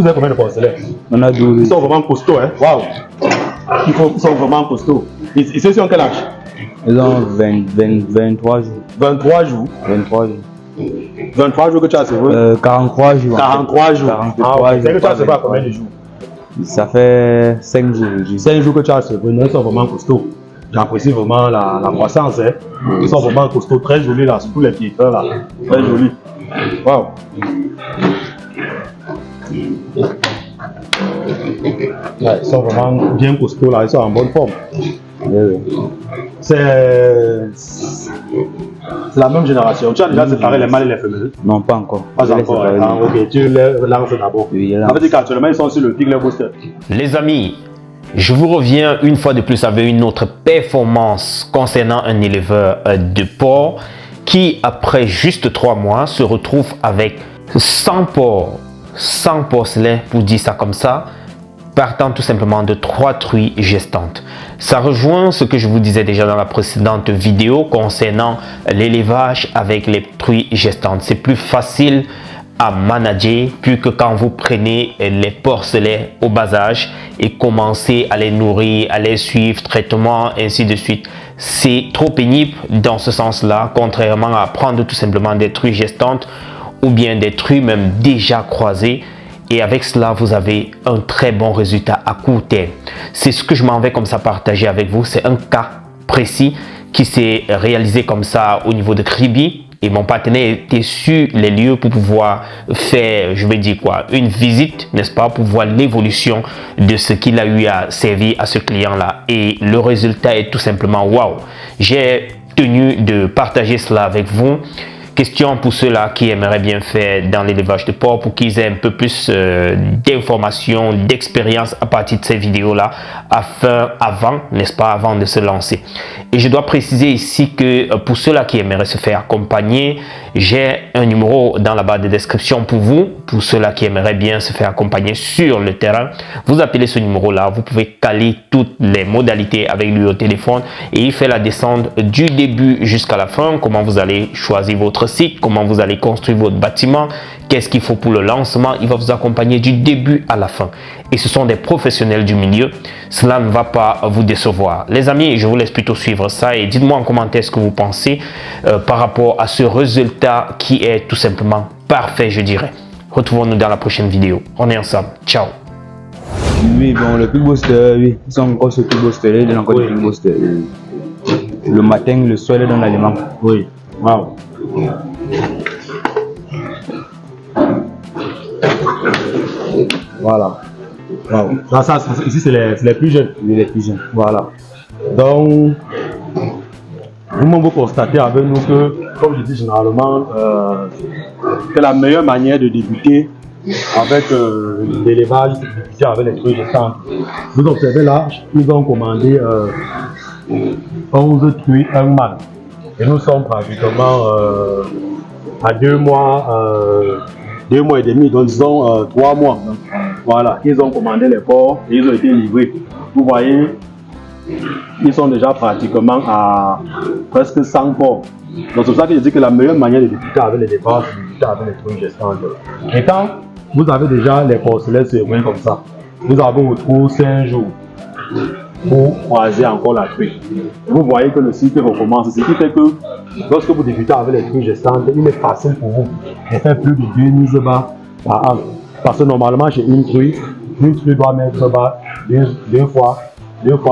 Vous avez combien de porcelaines? On a 12. Ils sont vraiment costauds, hein? Waouh! Ils sont vraiment costauds. Ils sont quel âge? Ils ont 23 jours. 23 jours. 23 jours. 23 jours que tu as servi? 43 jours. 43 jours. 43 jours. C'est que tu as servi à combien de jours? Ça fait 5 jours. 5 jours que tu as servi. Ils sont vraiment costauds. J'apprécie vraiment la croissance. Hein. Ils sont vraiment costauds, très jolis là, surtout les pieds là. Très jolis. Waouh! Ouais, ils sont vraiment bien costauds là, ils sont en bonne forme. C'est la même génération. Tu as déjà séparé les mâles et les femelles? Non, pas encore. Pas encore. Ah, ok, tu les lances d'abord. Oui, ça veut dire qu'actuellement ils sont sur le pic les boosters. Les amis, je vous reviens une fois de plus avec une autre performance concernant un éleveur de porc qui, après juste 3 mois, se retrouve avec 100 porcs, 100 porcelets, pour dire ça comme ça, partant tout simplement de 3 truies gestantes. Ça rejoint ce que je vous disais déjà dans la précédente vidéo concernant l'élevage avec les truies gestantes. C'est plus facile à manager plus que quand vous prenez les porcelets au bas âge et commencez à les nourrir, à les suivre, traitement, ainsi de suite. C'est trop pénible dans ce sens-là, contrairement à prendre tout simplement des truies gestantes ou bien des truies même déjà croisées. Et avec cela, vous avez un très bon résultat à court terme. C'est ce que je m'en vais comme ça partager avec vous. C'est un cas précis qui s'est réalisé comme ça au niveau de Kribi. Et mon partenaire était sur les lieux pour pouvoir faire, je vais dire quoi, une visite, n'est-ce pas, pour voir l'évolution de ce qu'il a eu à servir à ce client-là. Et le résultat est tout simplement waouh. J'ai tenu de partager cela avec vous. Question pour ceux-là qui aimeraient bien faire dans l'élevage de porc pour qu'ils aient un peu plus d'informations, d'expérience à partir de ces vidéos-là, n'est-ce pas, avant de se lancer. Et je dois préciser ici que pour ceux-là qui aimeraient se faire accompagner, j'ai un numéro dans la barre de description pour vous, pour ceux-là qui aimeraient bien se faire accompagner sur le terrain. Vous appelez ce numéro-là, vous pouvez caler toutes les modalités avec lui au téléphone et il fait la descente du début jusqu'à la fin, comment vous allez choisir votre site, comment vous allez construire votre bâtiment, qu'est-ce qu'il faut pour le lancement. Il va vous accompagner du début à la fin. Et ce sont des professionnels du milieu. Cela ne va pas vous décevoir. Les amis, je vous laisse plutôt suivre ça et dites-moi en commentaire ce que vous pensez par rapport à ce résultat qui est tout simplement parfait, je dirais. Retrouvons-nous dans la prochaine vidéo. On est ensemble. Ciao. Oui, bon, le Pig Booster, oui. Ils sont encore sur le Pig Booster, ils donnent encore du Pig Booster. Le matin, le soir, ils donnent l'aliment. Oui. Waouh. Voilà. Wow. Là, ça, ici, c'est les plus jeunes. Oui, les plus jeunes. Voilà. Donc, vous constatez avec nous que, comme je dis généralement, que la meilleure manière de débuter avec l'élevage, c'est de débuter avec les truies gestantes. Vous observez là, ils ont commandé 11 truies, un mâle. Et nous sommes pratiquement à 2 mois, 2 mois et demi, donc disons 3 mois. Voilà, ils ont commandé les porcs et ils ont été livrés. Vous voyez, ils sont déjà pratiquement à presque 100 porcs. Donc c'est pour ça que je dis que la meilleure manière de débuter avec les départs, c'est de débuter avec les truies gestantes. Et quand vous avez déjà les porcelets sur les comme ça, vous avez autour 5 jours pour croiser encore la truie. Vous voyez que le cycle recommence, ce qui fait que lorsque vous débutez avec les truies gestantes, il est facile pour vous de faire plus de 2 mises bas par an. Parce que normalement, chez une truie doit mettre bas deux fois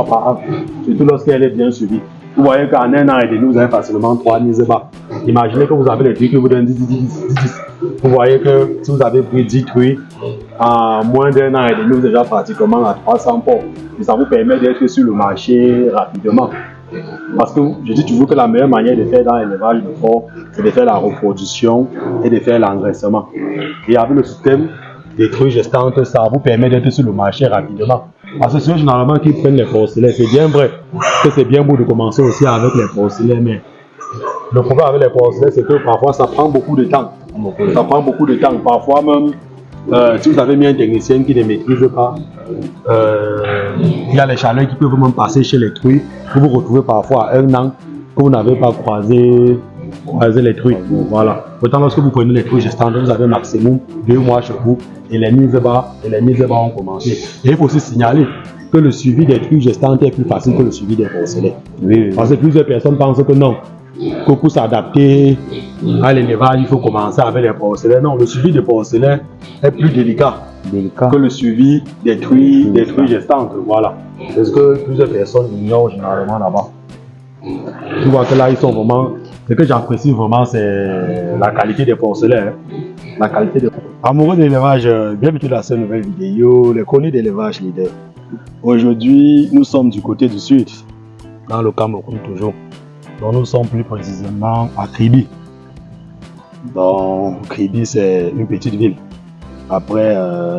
par an, surtout lorsqu'elle est bien suivie. Vous voyez qu'en 1 an et demi, vous avez facilement 3 mises bas. Imaginez que vous avez les truies qui vous donnent 10. Vous voyez que si vous avez pris 10 truies, en moins d'1 an et demi, vous êtes déjà pratiquement à 300 porcs. Et ça vous permet d'être sur le marché rapidement. Parce que je dis toujours que la meilleure manière de faire dans l'élevage de porc, c'est de faire la reproduction et de faire l'engraissement. Et avec le système des truies gestantes, ça vous permet d'être sur le marché rapidement. Parce que ceux généralement qui prennent les porcelets, c'est bien vrai que c'est bien beau de commencer aussi avec les porcelets, mais le problème avec les porcelets, c'est que parfois ça prend beaucoup de temps. Ça prend beaucoup de temps. Parfois même, si vous avez mis un technicien qui ne maîtrise pas, il y a les chaleurs qui peuvent même passer chez les truies. Vous vous retrouvez parfois à 1 an que vous n'avez pas croisé croiser les trucs. Voilà. Autant lorsque vous prenez les trucs gestantes, vous avez maximum 2 mois chez vous et les mises bas ont commencé. Et il faut aussi signaler que le suivi des trucs gestantes est plus facile que le suivi des porcelains. Oui. Parce que plusieurs personnes pensent que non, que pour s'adapter à l'élevage, il faut commencer avec les porcelains. Non, le suivi des porcelains est plus délicat que le suivi des truies gestantes. Voilà. C'est ce que plusieurs personnes ignorent généralement là-bas. Tu vois que là, ils sont vraiment. Ce que j'apprécie vraiment, c'est la qualité des porcelains. La qualité des. Amoureux d'élevage, bienvenue dans cette nouvelle vidéo, les chroniques d'élevage leader. Aujourd'hui, nous sommes du côté du sud, dans le Cameroun toujours. Donc, nous sommes plus précisément à Kribi. Donc, Kribi, c'est une petite ville. Après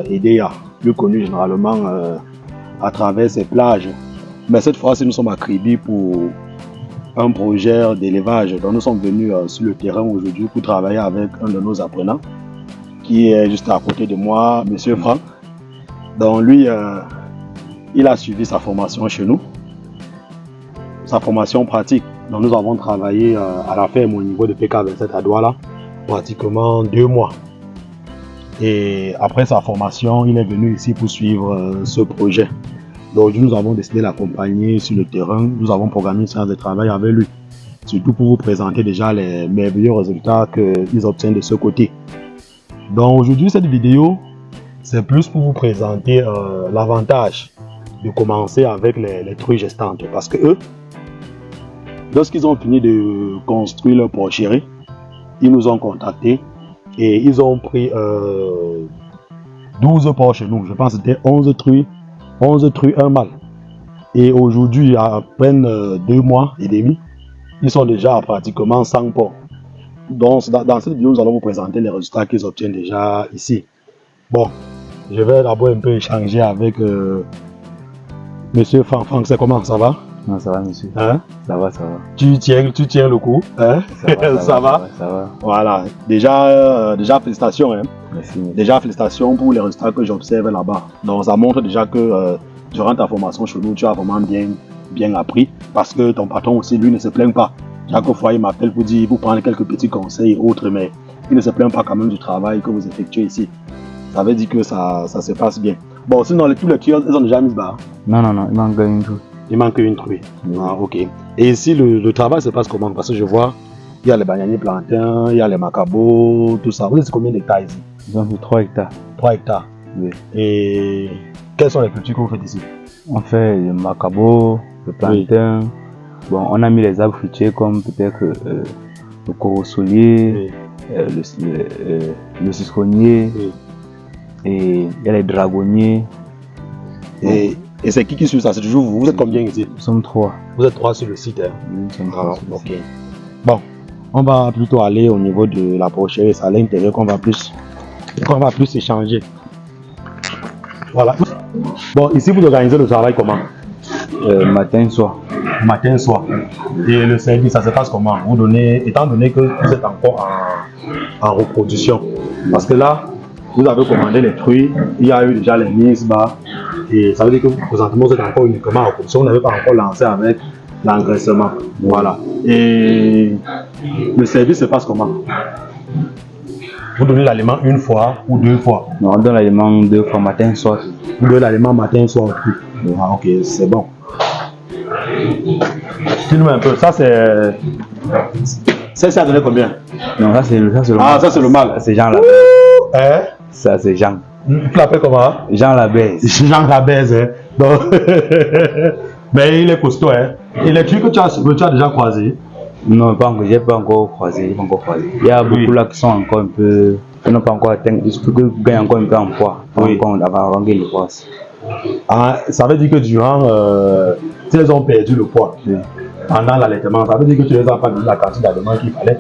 Edea, plus connue généralement à travers ses plages. Mais cette fois-ci, nous sommes à Kribi pour un projet d'élevage. Donc, nous sommes venus sur le terrain aujourd'hui pour travailler avec un de nos apprenants qui est juste à côté de moi, Monsieur Franck. Donc, lui, il a suivi sa formation chez nous, sa formation pratique. Donc, nous avons travaillé à la ferme au niveau de PK27 à Douala, pratiquement 2 mois. Et après sa formation, il est venu ici pour suivre ce projet. Donc, nous avons décidé de l'accompagner sur le terrain. Nous avons programmé une séance de travail avec lui, surtout pour vous présenter déjà les merveilleux résultats qu'ils obtiennent de ce côté. Donc, aujourd'hui, cette vidéo, c'est plus pour vous présenter l'avantage de commencer avec les truies gestantes. Parce que eux, lorsqu'ils ont fini de construire leur porcherie, ils nous ont contactés et ils ont pris 12 porcs chez nous. Je pense que c'était 11 truies, 1 mâle. Et aujourd'hui, à peine 2 mois et demi, ils sont déjà à pratiquement 100 porcs. Donc, dans cette vidéo, nous allons vous présenter les résultats qu'ils obtiennent déjà ici. Bon, je vais d'abord un peu échanger avec Monsieur Franck. Franck, c'est comment? Ça va? Non, ça va, monsieur. Hein? Ça va. Tu tiens le coup? Hein? Ça va. Voilà. Déjà félicitations. Hein? Merci. Déjà félicitations pour les résultats que j'observe là-bas. Donc, ça montre déjà que durant ta formation chez nous, tu as vraiment bien appris. Parce que ton patron aussi, lui, ne se plaint pas. Chaque fois, il m'appelle pour dire, pour prendre quelques petits conseils et autres, mais il ne se plaint pas quand même du travail que vous effectuez ici. Ça veut dire que ça se passe bien. Bon, sinon, tous les tueurs, ils ont déjà mis bas. Non, il manque une truie. Il manque une truie. Ah, ok. Et ici, le travail se passe comment? Parce que je vois, il y a les bananiers plantains, il y a les macabots, tout ça. Vous êtes combien d'hectares ici? Ils ont fait 3 hectares. 3 hectares. Oui. Et quelles sont les cultures que vous faites ici? On fait le macabo, le plantain. Oui. Bon, on a mis les arbres fruitiers comme peut-être le corosolier, oui. Le citronnier, oui. Et il y a les dragonniers. Et c'est qui suit ça? C'est toujours vous? Vous êtes combien ici? Nous sommes 3. Vous êtes 3 sur le site? Hein? Oui, nous sommes 3 sur le site. Bon, on va plutôt aller au niveau de la porcherie. C'est à l'intérieur qu'on va plus échanger. Voilà. Bon, ici vous organisez le travail comment? Matin, soir. Matin, soir. Et le service, ça se passe comment? Vous donnez, étant donné que vous êtes encore en reproduction. Parce que là, vous avez commandé les truies, il y a eu déjà les mises bas. Et ça veut dire que présentement, vous êtes encore uniquement en reproduction. Vous n'avez pas encore lancé avec l'engraissement. Voilà. Et le service se passe comment? Vous donnez l'aliment 1 fois ou 2 fois? Non, on donne l'aliment 2 fois, matin, soir. Vous donnez l'aliment matin, soir aussi. Ah, ok, c'est bon. Dis-nous un peu, ça c'est. Ça a donné combien? Non, ça c'est le mâle. Ah, ça c'est le mâle. C'est Jean Labèze. Hein? Ça c'est Jean. Tu l'appelles comment? Jean Labèze. Jean Labèze, hein. Donc... Mais il est costaud, hein. Et les trucs que tu as déjà croisés? Non, pas encore, j'ai pas encore croisé. Il y a beaucoup là qui sont encore un peu. Qui n'ont pas encore atteint. Il faut qu'ils gagnent encore un peu en poids. Oui. On va rangé le poids. Ah, ça veut dire que durant. Ils ont perdu le poids. Oui. Pendant l'allaitement, ça veut dire que tu les as pas donné la quantité d'aliment qu'il fallait.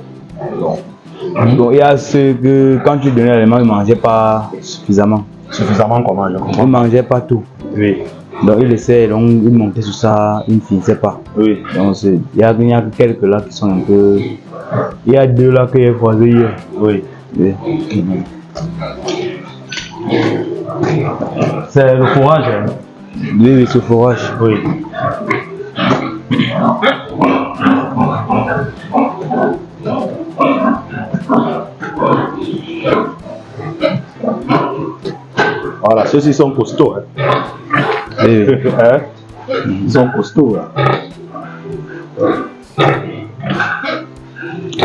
Donc il y a ceux que quand tu donnais l'aliment, ils ne mangeaient pas suffisamment. Suffisamment comment? Je comprends. Ils ne mangeaient pas tout. Oui. Donc ils essaient, donc ils montaient sur ça, ils ne finissaient pas. Oui. Donc il y a quelques là qui sont un peu. Il y a 2 là que j'ai croisés hier. Oui. Oui. C'est le fourrage. Hein? Oui, ce fourrage. Oui. Voilà, ceux-ci sont costauds. Hein. Oui. Hein? Ils sont costauds. Hein.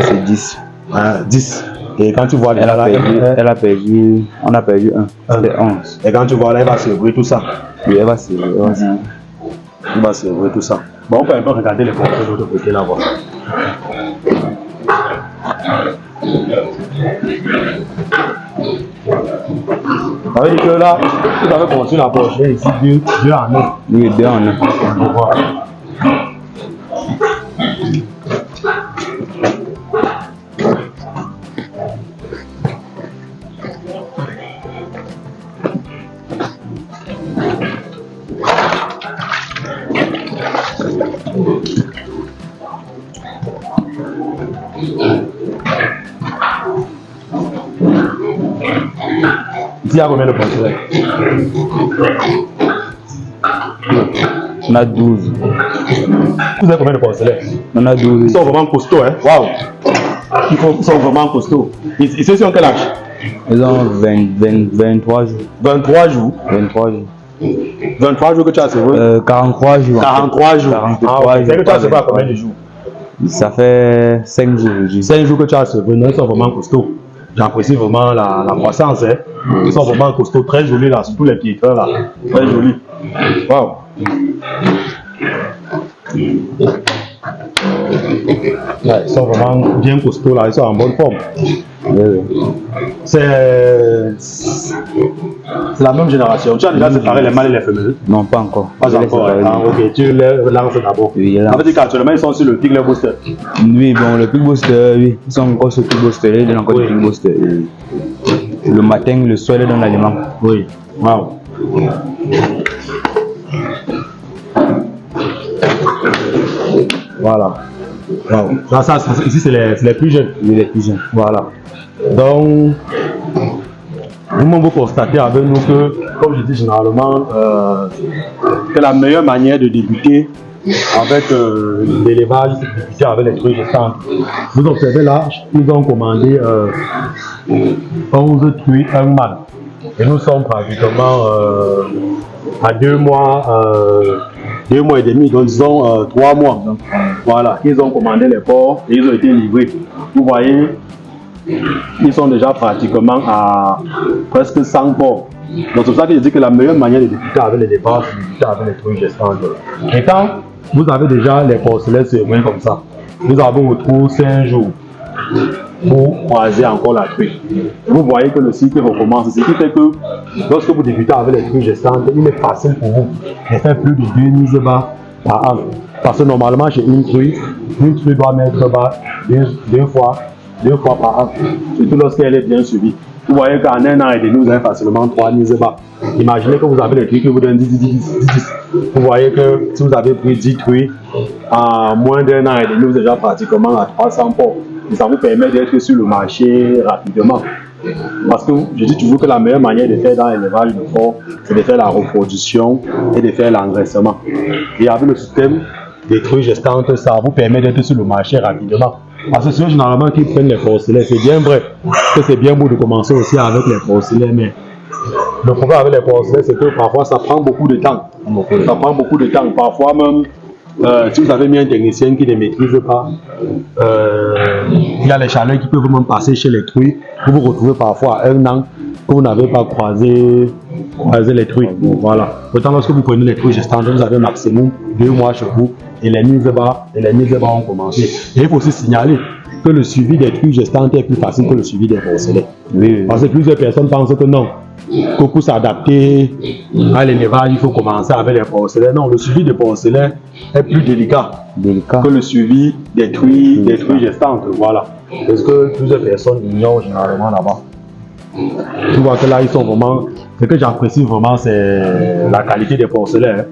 C'est 10. 10. Et quand tu vois on a perdu 1. C'était 11. Et quand tu vois là, elle va célébrer tout ça. Oui, elle va célébrer. Il va célébrer tout ça. Bon, on peut un peu regarder les portraits de l'autre côté là-bas. Ça veut dire que là, vous avez construit la portière ici 2 en 1. Oui, 2 en 1. On voit. Ici, il y a combien de porcelaines? On a 12. Vous avez combien de porcelaines? On a 12. Ils sont vraiment costauds, hein? Waouh! Ils sont vraiment costauds. Et ceux-ci ont quel âge? Ils ont 23 jours. 23 jours? 23 jours. 23 jours que tu as servi? 43 jours. 43 jours. 43 jours. C'est que tu as servi à combien de jours? Ça fait 5 jours. 5 jours que tu as servi. Ils sont vraiment costauds. J'apprécie vraiment la croissance. Hein. Ils sont vraiment costauds, très jolis là, surtout les pieds là. Très jolis. Waouh! Ouais, ils sont vraiment bien costauds là, ils sont en bonne forme. C'est la même génération. Tu as déjà séparé les mâles et les femelles? Non, pas encore. Pas encore. Ah, ok, tu les lances d'abord. Oui, ça veut dire qu'actuellement ils sont sur le Pig Booster. Oui, bon, le Pig Booster, oui. Ils sont encore sur le Pig Booster. Ils donnent encore du Pig Booster. Le matin, le soir, ils donnent l'aliment. Oui. Waouh. Voilà. Wow. Ça, ici, c'est les plus jeunes. Oui, les plus jeunes. Voilà. Donc, vous constatez avec nous que, comme je dis généralement, que la meilleure manière de débuter avec l'élevage, c'est de débuter avec les trucs gestantes. Vous observez là, ils ont commandé 11 truies, un mâle. Et nous sommes pratiquement à 2 mois. 2 mois et demi, donc disons 3 mois. Voilà, ils ont commandé les porcs et ils ont été livrés. Vous voyez, ils sont déjà pratiquement à presque 100 porcs. Donc c'est pour ça que je dis que la meilleure manière de débuter avec les départs, c'est de débuter avec les trucs gestantes. Et quand vous avez déjà les porcelaines serrées comme ça, vous avez autour 5 jours pour croiser encore la truie. Vous voyez que le cycle recommence, ce qui fait que lorsque vous débutez avec les truies gestantes, il est facile pour vous de faire plus de 2 mises bas par an. Parce que normalement, chez une truie doit mettre bas deux fois par an, surtout lorsqu'elle est bien suivie. Vous voyez qu'en 1 an et demi, vous avez facilement 3 mises bas. Imaginez que vous avez les truies qui vous donnent 10. Vous voyez que si vous avez pris 10 truies, en moins d'1 an et demi, vous êtes déjà pratiquement à 300 porcs. Et ça vous permet d'être sur le marché rapidement. Parce que je dis toujours que la meilleure manière de faire dans l'élevage de porc, c'est de faire la reproduction et de faire l'engraissement. Et avec le système des truies gestantes, ça vous permet d'être sur le marché rapidement. Parce que ceux généralement qui prennent les porcelaines, c'est bien vrai que c'est bien beau de commencer aussi avec les porcelaines, mais le problème avec les porcelaines, c'est que parfois ça prend beaucoup de temps. Ça prend beaucoup de temps. Parfois même, si vous avez mis un technicien qui ne maîtrise pas, il y a les chaleurs qui peuvent même passer chez les truies. Vous vous retrouvez parfois à 1 an que vous n'avez pas croisé les truies. Voilà. Autant lorsque vous prenez les truies gestantes, vous avez maximum 2 mois chez vous et les mises bas ont commencé. Et il faut aussi signaler que le suivi des truies gestantes est plus facile que le suivi des porcelaines. Oui. Parce que plusieurs personnes pensent que non, que pour s'adapter à l'élevage, il faut commencer avec les porcelaines. Non, le suivi des porcelaines est plus délicat que le suivi des truies gestantes. Voilà. Parce que plusieurs personnes ignorent généralement là-bas. Tu vois que là, ils sont vraiment. Ce que j'apprécie vraiment, c'est la qualité des porcelaines.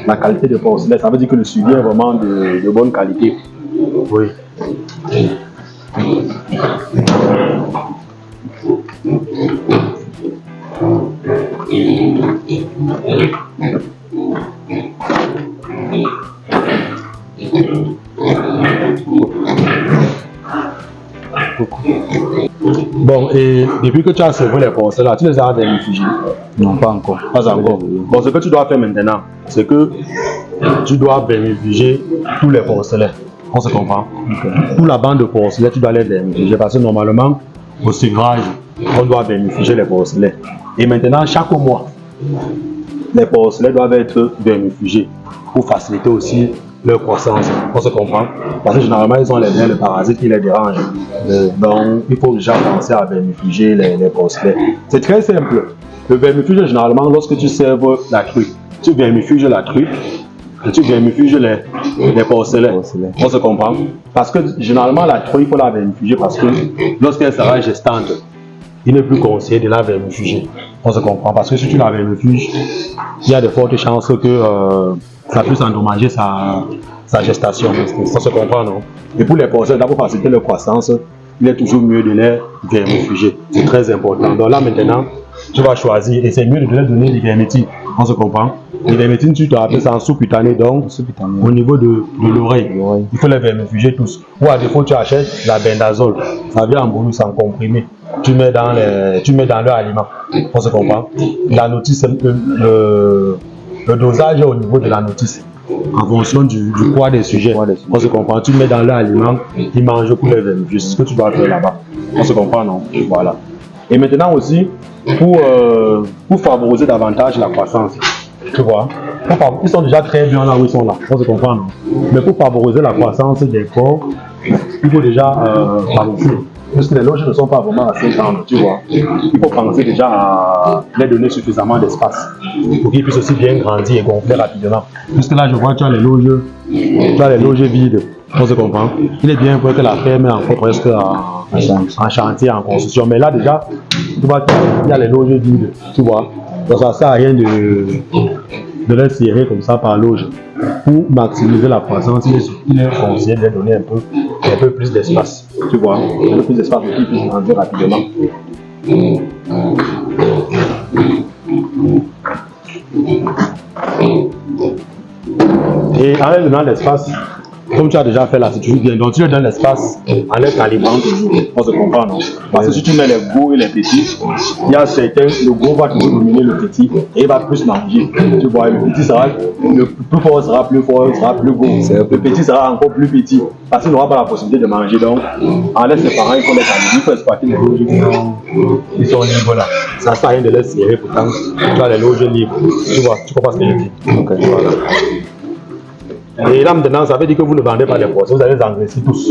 La qualité des porcelaines, ça veut dire que le suivi est vraiment de bonne qualité. Oui. Bon, Donc, et depuis que tu as servi les porcelaines là, tu les as vermifugés? Non, pas encore. Pas encore. Bon, ce que tu dois faire maintenant, c'est que tu dois vermifuger tous les porcelaines. On se comprend? Okay. Toute la bande de porcelaines, tu dois les vermifuger parce que normalement, au sevrage, on doit vermifuger les porcelaines. Et maintenant, chaque mois, les porcelaines doivent être vermifugés pour faciliter aussi leur croissance. On se comprend? Parce que généralement, ils ont les parasites qui les dérangent. Donc, il faut déjà penser à vermifuger les porcelaines. C'est très simple. Le vermifuge, généralement, lorsque tu serves la truite, tu vermifuges la truite et tu vermifuges les porcelaines. On se comprend? Parce que généralement, la truite, il faut la vermifuger parce que lorsqu'elle sera gestante, il n'est plus conseillé de la vermifuger. On se comprend? Parce que si tu la vermifuges, il y a de fortes chances que ça puisse endommager sa gestation. On se comprend, non? Et pour les porcelaines, pour faciliter leur croissance, il est toujours mieux de les vermifuger. C'est très important. Donc là, maintenant, tu vas choisir, et c'est mieux de leur donner l'ivermectine. On se comprend? L'ivermectine, tu te rappelles, c'est en sous-cutané, donc au niveau de l'oreille. Il faut les vermifuger tous. Ou à défaut, tu achètes la bendazole. Ça vient en bolus, en comprimé. Tu mets dans leur aliment. On se comprend? La notice, le dosage est au niveau de la notice. En fonction du poids des sujets. On se comprend? Tu mets dans leur aliment, ils mangent pour les vermifuger. C'est ce que tu dois faire là-bas. On se comprend, non? Voilà. Et maintenant aussi, pour favoriser davantage la croissance, tu vois, ils sont déjà très bien là où ils sont là, on se comprend, non? Mais pour favoriser la croissance des porcs, il faut déjà favoriser. Puisque les loges ne sont pas vraiment assez grandes, tu vois. Il faut penser déjà à les donner suffisamment d'espace pour qu'ils puissent aussi bien grandir et gonfler rapidement. Puisque là, je vois, tu as les loges vides. On se comprend. Il est bien vrai que la ferme est encore presque en chantier, en construction. Mais là, déjà, tu vois, il y a les loges vides, tu vois. Donc, ça ne sert à rien de les serrer comme ça par loge. Pour maximiser la croissance, il est conseillé de les donner un peu plus d'espace. Tu vois, un peu plus d'espace pour qu'ils puissent grandir rapidement. Et en leur donnant l'espace, comme tu as déjà fait là, c'est toujours bien. Donc tu leur donnes l'espace en les calibrant toujours. On se comprend, non? Parce que si tu mets les gros et les petits, il y a certains, le gros va toujours dominer le petit et il va plus manger. Tu vois, le petit sera, le plus fort sera plus fort, sera plus gros. Le petit sera encore plus petit parce qu'il n'aura pas la possibilité de manger. Donc, en les séparant, il faut les calibrer, il faut exploiter les loges qui sont libres là. Ça ne sert à rien de les serrer, pourtant tu as les loges libres. Tu vois, tu comprends ce que je dis? Okay, voilà. Et là maintenant, ça veut dire que vous ne vendez pas les porcelaines, vous allez les engraisser tous.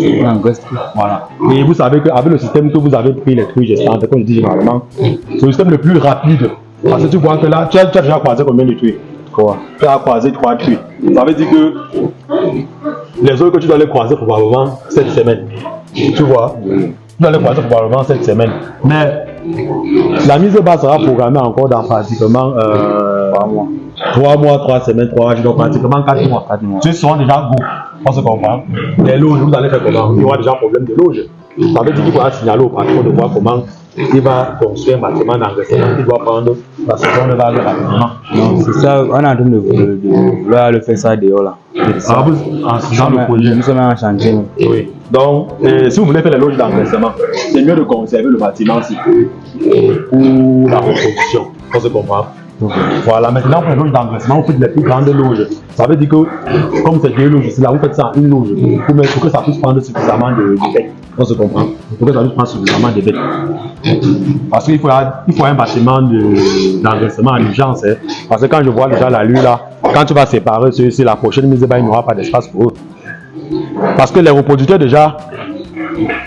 Voilà. Et vous savez qu'avec le système que vous avez pris les trucs gestantes, comme je dis généralement, c'est le système le plus rapide. Parce que tu vois que là, tu as déjà croisé combien de trucs? Quoi? Tu as croisé 3 trucs. Ça veut dire que les autres que tu dois les croiser probablement cette semaine. Tu vois? Tu dois les croiser probablement cette semaine. Mais la mise au bas sera programmée encore dans pratiquement 3 mois, 3 semaines, 3 jours, donc pratiquement 4 mois. Tu seras déjà beau, on se comprend. Les loges, vous allez faire comment? Il y aura déjà un problème de loge. Ça veut dire qu'il faudra signaler au patron de voir comment il va construire un bâtiment d'engraissement qu'il doit prendre parce qu'on va aller rapidement. Non, c'est ça, on est en train de vouloir le faire ça dehors là. Dans le projet. Nous sommes en chantier. Oui. Donc, si vous voulez faire les loges d'engraissement, c'est mieux de conserver le bâtiment aussi pour la reproduction. On se comprend. Okay. Voilà, maintenant pour les loges d'engraissement, vous faites les plus grandes loges. Ça veut dire que, comme c'est 2 loges ici, là, vous faites ça en une loge pour que ça puisse prendre suffisamment de bêtes. On se comprend. Pour que ça puisse prendre suffisamment de bêtes. Parce qu'il faut un bâtiment d'engraissement en urgence. Hein. Parce que quand je vois déjà la lue là, quand tu vas séparer ceux-ci, la prochaine mise, il n'y aura pas d'espace pour eux. Parce que les reproducteurs, déjà,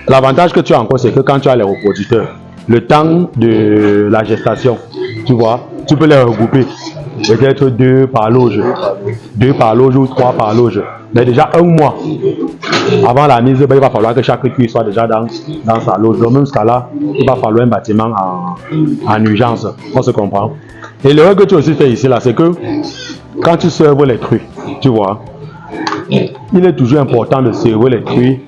l'avantage que tu as encore, c'est que quand tu as les reproducteurs, le temps de la gestation, tu vois, tu peux les regrouper. Peut-être 2 par loge. 2 par loge ou 3 par loge. Mais déjà 1 mois avant la mise, il va falloir que chaque cuir soit déjà dans sa loge. Donc même jusqu'à là, il va falloir un bâtiment en urgence. On se comprend. Et l'erreur que tu as aussi fait ici, là, c'est que quand tu serves les truies, tu vois, il est toujours important de servir les truies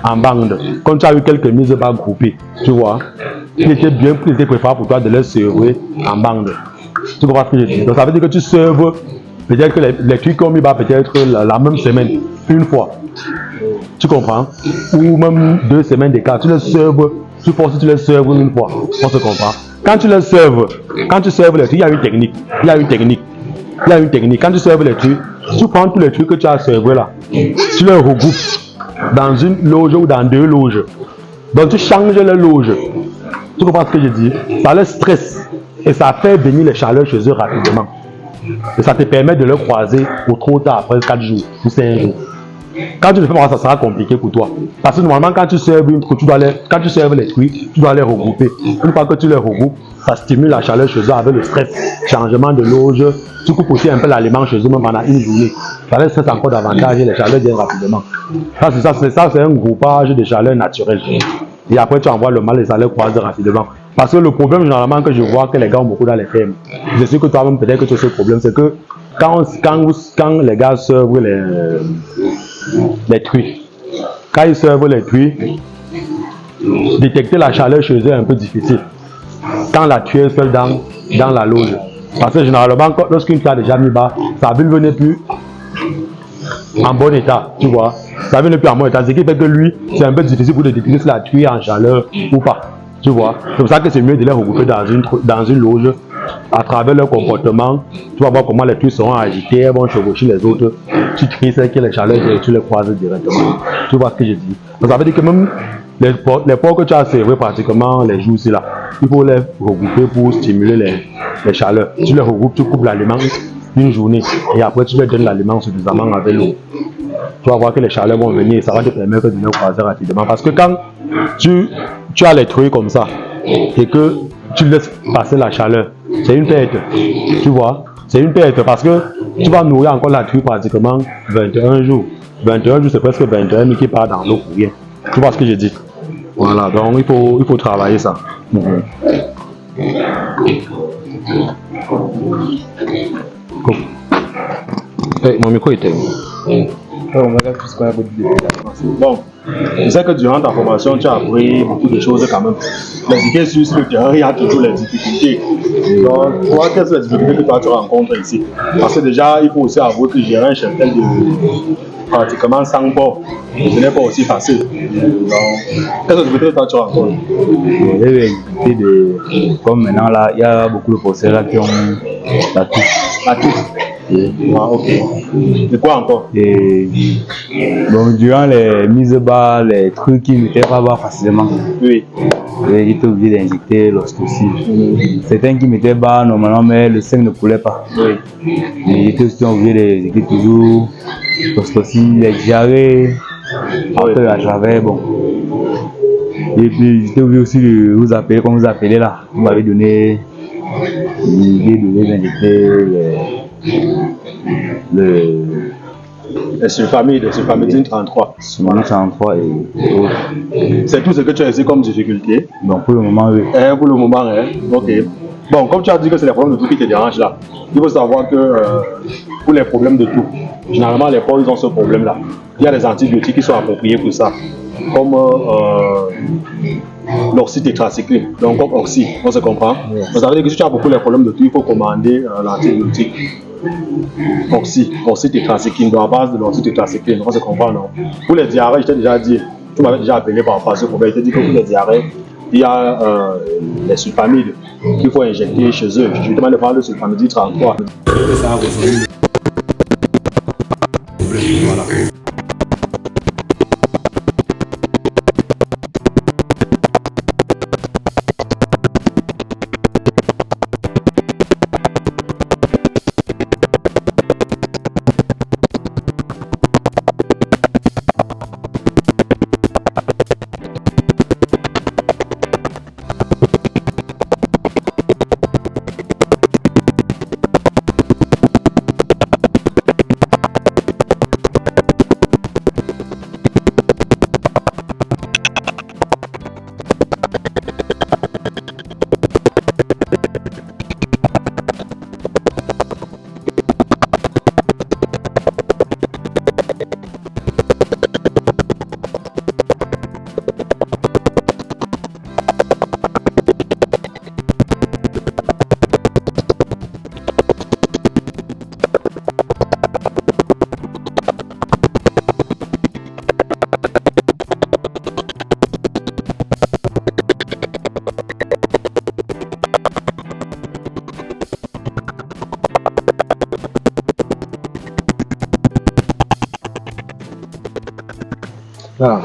en bande. Quand tu as eu quelques mises bas groupées, tu vois, il était préférable pour toi de les servir en bande. Tu comprends ce que je dis? Donc ça veut dire que tu serves peut-être que les trucs comme il va peut-être la même semaine. une fois. Tu comprends? Ou même 2 semaines d'écart. Tu les serves, tu forces, tu les serves une fois. On se comprend. Quand tu les serves, quand tu serves les trucs, il y a une technique. Il y a une technique. Il y a une technique. Quand tu serves les trucs, tu prends tous les trucs que tu as servis là. Tu les regroupes dans une loge ou dans 2 loges. Donc tu changes les loges. Tu comprends ce que je dis? Ça les stresse et ça fait venir les chaleurs chez eux rapidement. Et ça te permet de les croiser au trop tard après 4 jours ou 5 jours. Quand tu le fais, ça sera compliqué pour toi. Parce que normalement, quand tu serves quand tu serves les trucs, tu dois les regrouper. Une fois que tu les regroupes, ça stimule la chaleur chez eux avec le stress, changement de loge. Tu coupes aussi un peu l'aliment chez eux même pendant une journée. Ça les stresse encore davantage et les chaleurs viennent rapidement. Ça, c'est un groupage de chaleur naturelle. Et après, tu envoies le mal et ça les croise rapidement. Parce que le problème, généralement, que je vois que les gars ont beaucoup dans les fermes, je sais que toi-même, peut-être que tu as ce problème, c'est que quand les gars servent les truies, quand ils servent les truies, détecter la chaleur chez eux est un peu difficile. Quand la truie est seule dans la loge. Parce que généralement, lorsqu'une truie a déjà mis bas, sa vulve n'est plus en bon état, tu vois. Sa vulve n'est plus en bon état. Ce qui fait que lui, c'est un peu difficile pour détecter si la truie est en chaleur ou pas. Tu vois. C'est pour ça que c'est mieux de les regrouper dans une loge. À travers leur comportement, tu vas voir comment les truies seront agitées, elles vont chevaucher les autres. Tu tries celles qui ont les chaleurs et tu les croises directement. Tu vois ce que je dis. Donc ça veut dire que même les porcs que tu as servis pratiquement les jours ci là, il faut les regrouper pour stimuler les chaleurs. Tu les regroupes, tu coupes l'aliment une journée et après tu leur donnes l'aliment suffisamment avec l'eau. Tu vas voir que les chaleurs vont venir et ça va te permettre de les croiser rapidement. Parce que quand tu as les truies comme ça et que tu laisses passer la chaleur, c'est une perte, tu vois, c'est une perte parce que tu vas nourrir encore la truie pratiquement 21 jours. 21 jours, c'est presque 21 000 qui part dans l'eau pour rien. Tu vois ce que je dis? Voilà, donc il faut travailler ça. Hey, mon micro était. Bon, je sais que durant ta formation, tu as appris beaucoup de choses quand même. Les sur le terrain, il y a toujours les difficultés. Donc, toi, quelles sont les difficultés que toi tu rencontres ici? Parce que déjà, il faut aussi avouer que gérer un cheptel de pratiquement 100 porcs, ce n'est pas aussi facile. Donc, quelles sont les difficultés que toi tu rencontres? Comme maintenant, là, il y a beaucoup de procès là qui ont la touche. La touche. Ah, ok. Et quoi encore? Et donc, durant les mises bas, les trucs qui ne mettaient pas bas facilement, oui. Ils étaient obligés d'injecter l'ostocile. Certains qui mettaient bas normalement, mais le sein ne coulait pas. Oui. Ils étaient aussi obligés d'injecter toujours l'ostocile, les diarrhées, après la travers, bon. Et puis j'étais obligé aussi de vous appeler, comme vous appelez là. Vous m'avez donné l'idée de les injecter les sulfamides 33. Sulfamide 33 et autres. C'est tout ce que tu as essayé comme difficulté? Donc pour le moment, oui. Pour le moment, ok. Bon, comme tu as dit que c'est les problèmes de tout qui te dérangent là, il faut savoir que pour les problèmes de tout, généralement les porcs ils ont ce problème-là. Il y a des antibiotiques qui sont appropriés pour ça, comme l'oxytétracycline, donc comme oxy, on se comprend. Oui. Ça veut dire que si tu as beaucoup de problèmes de tout, il faut commander l'antibiotique. Oxytétracycline, à base de l'oxytétracycline, on se comprend, non? Pour les diarrhées, je t'ai déjà dit, tu m'avais déjà appelé par rapport à ce problème, je t'ai dit que pour les diarrhées, il y a les sulfamides qu'il faut injecter chez eux. Je demande de parler de sulfamide 33. Ça a résolu le problème. Voilà. Ah.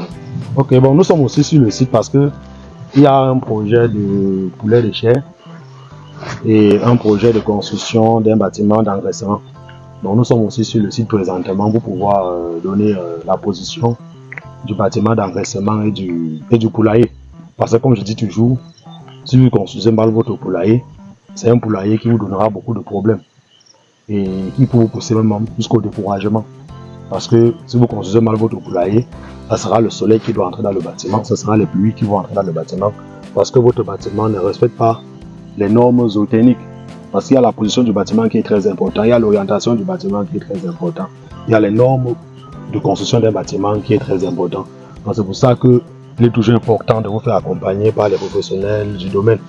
Ok, bon, nous sommes aussi sur le site parce que il y a un projet de poulet de chair et un projet de construction d'un bâtiment d'engraissement. Donc nous sommes aussi sur le site présentement pour pouvoir donner la position du bâtiment d'engraissement et du poulailler. Parce que comme je dis toujours, si vous construisez mal votre poulailler, c'est un poulailler qui vous donnera beaucoup de problèmes et qui peut vous pousser même jusqu'au découragement. Parce que si vous construisez mal votre poulailler, ça sera le soleil qui doit entrer dans le bâtiment, ce sera les pluies qui vont entrer dans le bâtiment, parce que votre bâtiment ne respecte pas les normes zootechniques. Parce qu'il y a la position du bâtiment qui est très importante, il y a l'orientation du bâtiment qui est très importante, il y a les normes de construction d'un bâtiment qui est très important. Donc c'est pour ça qu'il est toujours important de vous faire accompagner par les professionnels du domaine.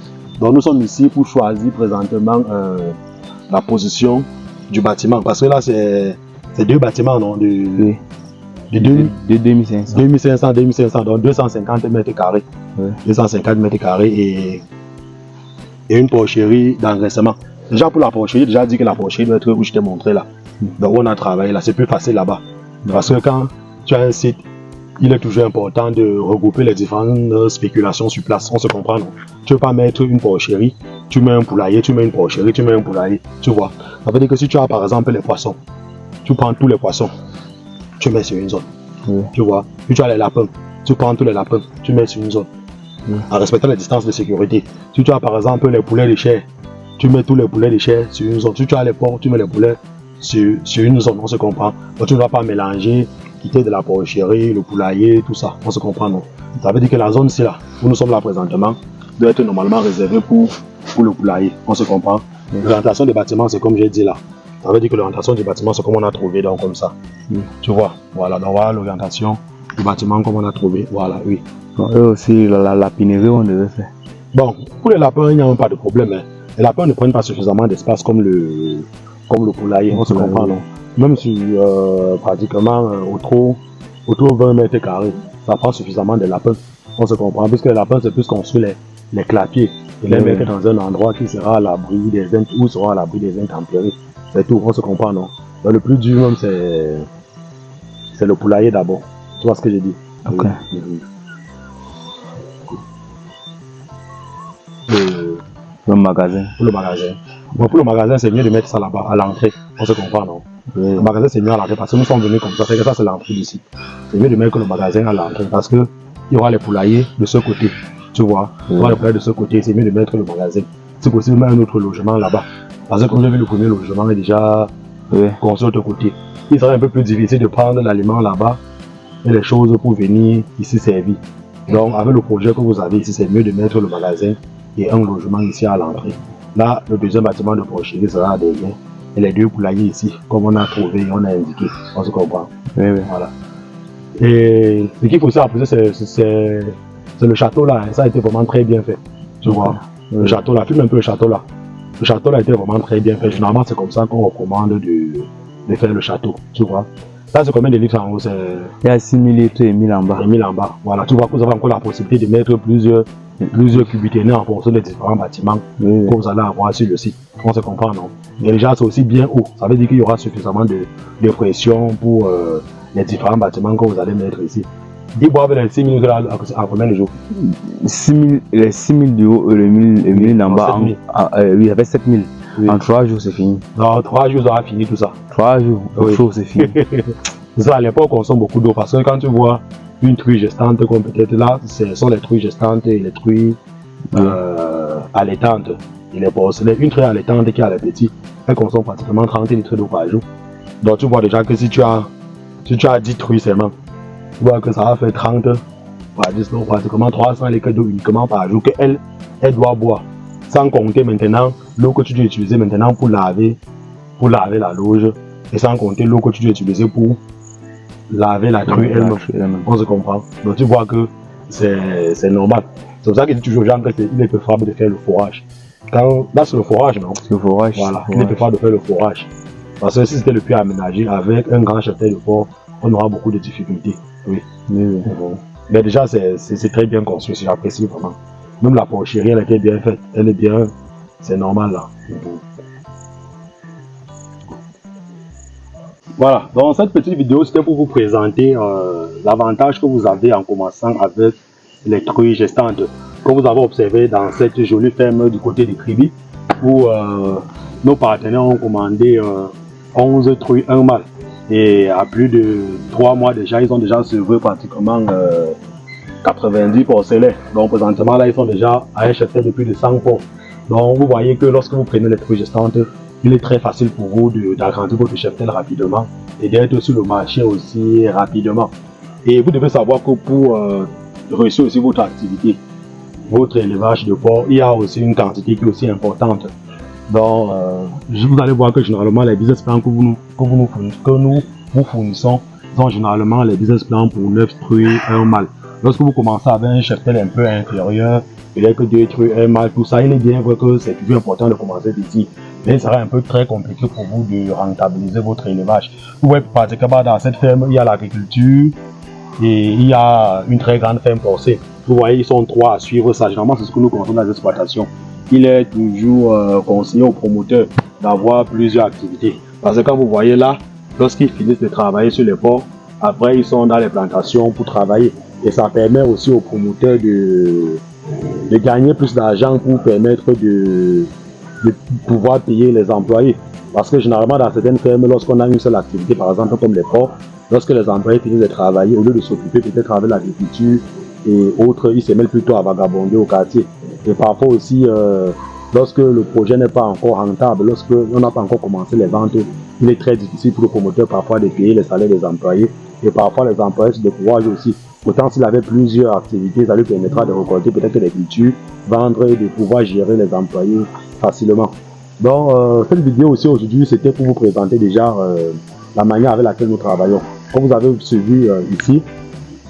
Donc nous sommes ici pour choisir présentement la position du bâtiment, parce que là c'est deux bâtiments, non, de 2500, donc 250 mètres carrés. Oui. 250 mètres carrés et une porcherie d'engraissement. Déjà pour la porcherie, déjà dit que la porcherie doit être où je t'ai montré là. Donc on a travaillé là, c'est plus facile là-bas. Parce que quand tu as un site, il est toujours important de regrouper les différentes spéculations sur place. On se comprend, non? Tu ne veux pas mettre une porcherie, tu mets un poulailler, tu mets une porcherie, tu mets un poulailler. Tu vois. Ça veut dire que si tu as par exemple les poissons, tu prends tous les poissons, tu mets sur une zone. Tu vois. Puis tu as les lapins, tu prends tous les lapins, tu mets sur une zone. En respectant les distances de sécurité. Si tu as par exemple les poulets de chair, tu mets tous les poulets de chair sur une zone. Si tu as les porcs, tu mets les poulets sur une zone, on se comprend. Donc tu ne dois pas mélanger, quitter de la porcherie, le poulailler, tout ça, on se comprend, non? Ça veut dire que la zone c'est là, où nous sommes là présentement, doit être normalement réservée pour le poulailler, on se comprend. L'orientation des bâtiments, c'est comme j'ai dit là. Ça veut dire que l'orientation du bâtiment, c'est comme on a trouvé, donc comme ça. Tu vois, voilà, donc voilà l'orientation du bâtiment comme on a trouvé, voilà, oui. Bon, eux aussi, la pinerie, on devait faire. Bon, pour les lapins, il n'y a même pas de problème. Hein. Les lapins ne prennent pas suffisamment d'espace comme le poulailler, on se comprend, non? Même si pratiquement autour 20 mètres carrés, ça prend suffisamment de lapins, on se comprend, puisque les lapins, c'est plus construire les clapiers et les mettre dans un endroit qui sera à l'abri des intempéries. C'est tout, on se comprend, non? Donc, le plus dur même, c'est le poulailler d'abord. Tu vois ce que j'ai dit? Ok. Le magasin. Pour le magasin. Bon, pour le magasin, c'est mieux de mettre ça là-bas, à l'entrée. On se comprend, non? Le magasin, c'est mieux à l'entrée parce que nous sommes venus comme ça. C'est que ça, c'est l'entrée d'ici. C'est mieux de mettre le magasin à l'entrée parce qu'il y aura les poulaillers de ce côté. Tu vois? Il y aura les poulaillers de ce côté. C'est mieux de mettre le magasin. C'est possible de mettre un autre logement là-bas. Parce que comme j'ai vu, le premier logement est déjà construit de l'autre côté. Il serait un peu plus difficile de prendre l'aliment là-bas et les choses pour venir ici servir. Donc, avec le projet que vous avez ici, c'est mieux de mettre le magasin et un logement ici à l'entrée. Là, le deuxième bâtiment de porcherie sera derrière. Et les deux poulaillers ici, comme on a trouvé et on a indiqué. On se comprend. Oui. Voilà. Et ce qu'il faut aussi apprécier, c'est le château là. Ça a été vraiment très bien fait. Tu vois. Le château là, filme un peu le château là. Le château là a été vraiment très bien fait. Généralement, c'est comme ça qu'on recommande de faire le château. Tu vois. Ça, c'est combien de litres en haut? Il y a 6000 litres et 1000 en bas. Et 1000 en bas. Voilà. Tu vois que vous avez encore la possibilité de mettre plusieurs cubiténaires en fonction des différents bâtiments que vous allez avoir sur le site. On se comprend, non? Mais déjà, c'est aussi bien haut. Ça veut dire qu'il y aura suffisamment de pression pour les différents bâtiments que vous allez mettre ici. Ils boivent les 6000 litres à combien de jours? Les 6000 du haut et le 1000 en bas. Oui, avec 7000. Oui. En 3 jours, c'est fini. Non, 3 jours, ça va finir tout ça. 3 jours, c'est fini. Ça, à l'époque, on consomme beaucoup d'eau parce que quand tu vois une truie gestante, comme peut-être là, ce sont les truies gestantes et les truies allaitantes. Et les porcelaines, une truie allaitante qui a les petits, elle consomme pratiquement 30 litres d'eau par jour. Donc tu vois déjà que si tu as 10 truies seulement, tu vois que ça va faire 30 par 10, donc pratiquement 300 litres d'eau uniquement par jour qu'elle doit boire. Sans compter maintenant l'eau que tu dois utiliser maintenant pour laver la loge et sans compter l'eau que tu dois utiliser pour laver la truie elle-même. On se comprend. Donc tu vois que c'est normal. C'est pour ça qu'il dit toujours aux gens qu'il est préférable de faire le forage. Là c'est le forage, non? Le forage. Voilà, il est préférable de faire le forage. Parce que si c'était le puits aménagé avec un grand cheptel de porc, on aura beaucoup de difficultés. Oui. Mais déjà c'est très bien construit, j'apprécie vraiment. Même la porcherie, elle était bien faite. Elle est bien, c'est normal là. Voilà, donc cette petite vidéo, c'était pour vous présenter l'avantage que vous avez en commençant avec les truies gestantes, que vous avez observé dans cette jolie ferme du côté de Kribi, où nos partenaires ont commandé 11 truies, un mâle. Et à plus de 3 mois déjà, ils ont déjà servi pratiquement 90 porcelets. Donc présentement, là, ils sont déjà à un cheptel de plus de 100 porcs. Donc vous voyez que lorsque vous prenez les truies gestantes, il est très facile pour vous d'agrandir votre cheptel rapidement et d'être sur le marché aussi rapidement. Et vous devez savoir que pour réussir aussi votre activité, votre élevage de porc, il y a aussi une quantité qui est aussi importante. Donc, vous allez voir que généralement les business plans que nous vous fournissons sont généralement les business plans pour 9 truies, un mâle. Lorsque vous commencez avec un cheptel un peu inférieur, peut-être que 2 truies, un mâle, tout ça, il est bien vrai que c'est toujours important de commencer d'ici. Mais ça sera un peu très compliqué pour vous de rentabiliser votre élevage. Vous voyez, pratiquement dans cette ferme, il y a l'agriculture et il y a une très grande ferme porcine. Vous voyez, ils sont 3 à suivre ça. Généralement, c'est ce que nous comptons dans les exploitations. Il est toujours conseillé aux promoteurs d'avoir plusieurs activités. Parce que quand vous voyez là, lorsqu'ils finissent de travailler sur les porcs, après ils sont dans les plantations pour travailler. Et ça permet aussi aux promoteurs de gagner plus d'argent pour permettre de pouvoir payer les employés. Parce que généralement dans certaines fermes, lorsqu'on a une seule activité, par exemple comme les porcs, lorsque les employés finissent de travailler, au lieu de s'occuper peut-être avec l'agriculture et autres, ils se mêlent plutôt à vagabonder au quartier. Et parfois aussi, lorsque le projet n'est pas encore rentable, lorsqu'on n'a pas encore commencé les ventes, il est très difficile pour le promoteur parfois de payer les salaires des employés. Et parfois les employés se découragent aussi. Pourtant, s'il avait plusieurs activités, ça lui permettra de récolter peut-être les cultures, vendre et de pouvoir gérer les employés facilement. Donc, cette vidéo aussi aujourd'hui, c'était pour vous présenter déjà la manière avec laquelle nous travaillons. Comme vous avez suivi ici,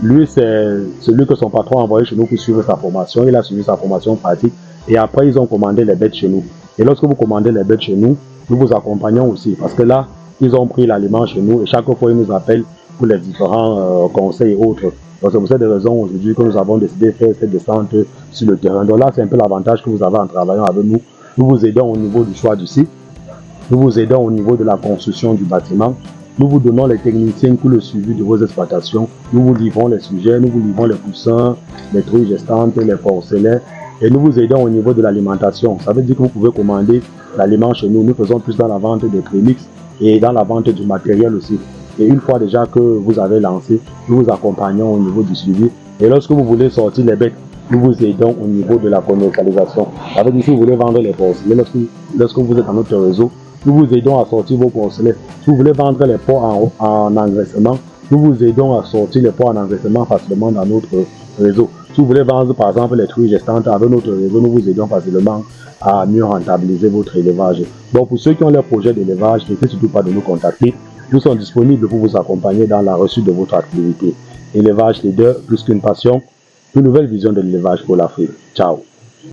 lui, c'est celui que son patron a envoyé chez nous pour suivre sa formation. Il a suivi sa formation pratique et après, ils ont commandé les bêtes chez nous. Et lorsque vous commandez les bêtes chez nous, nous vous accompagnons aussi parce que là, ils ont pris l'aliment chez nous et chaque fois, ils nous appellent pour les différents conseils et autres. Donc, c'est pour cette raison aujourd'hui que nous avons décidé de faire cette descente sur le terrain. Donc là, c'est un peu l'avantage que vous avez en travaillant avec nous. Nous vous aidons au niveau du choix du site. Nous vous aidons au niveau de la construction du bâtiment. Nous vous donnons les techniciens pour le suivi de vos exploitations. Nous vous livrons les sujets, nous vous livrons les poussins, les truies gestantes, les porcelets. Et nous vous aidons au niveau de l'alimentation. Ça veut dire que vous pouvez commander l'aliment chez nous. Nous faisons plus dans la vente des prémix et dans la vente du matériel aussi. Et une fois déjà que vous avez lancé, nous vous accompagnons au niveau du suivi. Et lorsque vous voulez sortir les bêtes, nous vous aidons au niveau de la commercialisation. Ça veut dire que si vous voulez vendre les porcelets, lorsque vous êtes dans notre réseau, nous vous aidons à sortir vos porcelets. Si vous voulez vendre les porcs en engraissement, nous vous aidons à sortir les porcs en engraissement facilement dans notre réseau. Si vous voulez vendre par exemple les truies gestantes avec notre réseau, nous vous aidons facilement à mieux rentabiliser votre élevage. Donc pour ceux qui ont leur projet d'élevage, n'hésitez surtout pas de nous contacter. Nous sommes disponibles pour vous accompagner dans la réussite de votre activité. Élevage leader, plus qu'une passion, une nouvelle vision de l'élevage pour l'Afrique. Ciao.